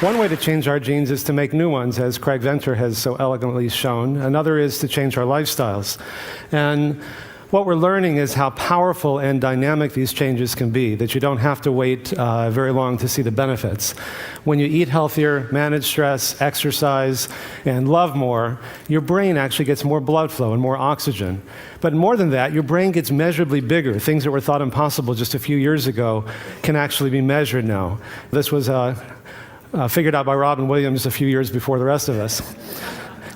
One way to change our genes is to make new ones, as Craig Venter has so elegantly shown. Another is to change our lifestyles. And what we're learning is how powerful and dynamic these changes can be, that you don't have to wait very long to see the benefits. When you eat healthier, manage stress, exercise, and love more, your brain actually gets more blood flow and more oxygen. But more than that, your brain gets measurably bigger. Things that were thought impossible just a few years ago can actually be measured now. This was figured out by Robin Williams a few years before the rest of us.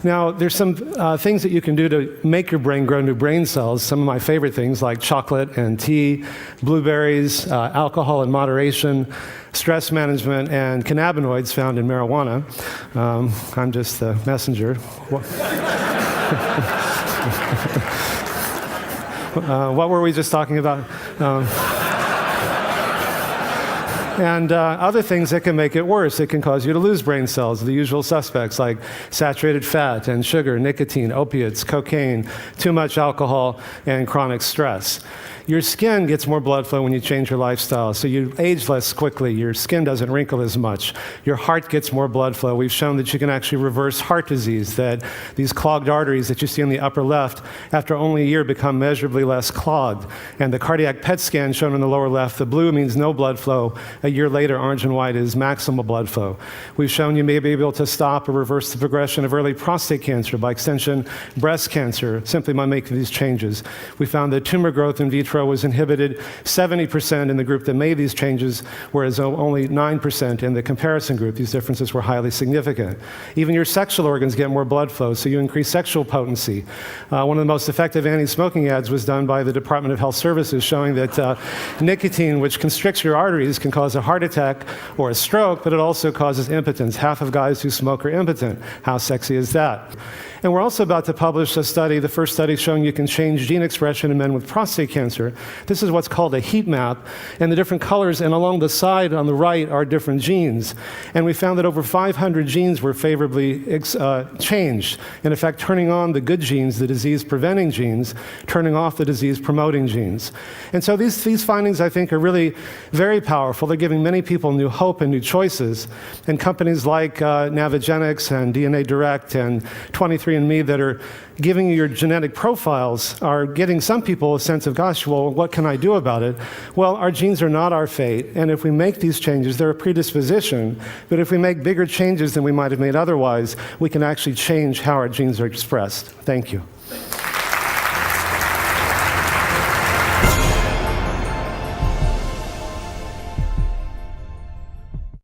Now, there's some things that you can do to make your brain grow new brain cells. Some of my favorite things like chocolate and tea, blueberries, alcohol in moderation, stress management, and cannabinoids found in marijuana. I'm just the messenger. What were we just talking about? And other things that can make it worse. It can cause you to lose brain cells, the usual suspects like saturated fat and sugar, nicotine, opiates, cocaine, too much alcohol, and chronic stress. Your skin gets more blood flow when you change your lifestyle, so you age less quickly. Your skin doesn't wrinkle as much. Your heart gets more blood flow. We've shown that you can actually reverse heart disease, that these clogged arteries that you see in the upper left, after only a year, become measurably less clogged. And the cardiac PET scan shown in the lower left, the blue means no blood flow. A year later, orange and white is maximal blood flow. We've shown you may be able to stop or reverse the progression of early prostate cancer, by extension, breast cancer, simply by making these changes. We found that tumor growth in vitro was inhibited 70% in the group that made these changes, whereas only 9% in the comparison group. These differences were highly significant. Even your sexual organs get more blood flow, so you increase sexual potency. One of the most effective anti-smoking ads was done by the Department of Health Services, showing that nicotine, which constricts your arteries, can cause a heart attack or a stroke, but it also causes impotence. Half of guys who smoke are impotent. How sexy is that? And we're also about to publish a study, the first study showing you can change gene expression in men with prostate cancer. This is what's called a heat map, and the different colors, and along the side on the right are different genes. And we found that over 500 genes were favorably changed, in effect turning on the good genes, the disease-preventing genes, turning off the disease-promoting genes. And so these findings, I think, are really very powerful. They're giving many people new hope and new choices. And companies like Navigenics and DNA Direct and 23andMe that are giving you your genetic profiles are getting some people a sense of, gosh, well, what can I do about it? Well, our genes are not our fate, and if we make these changes, they're a predisposition, but if we make bigger changes than we might have made otherwise, we can actually change how our genes are expressed. Thank you.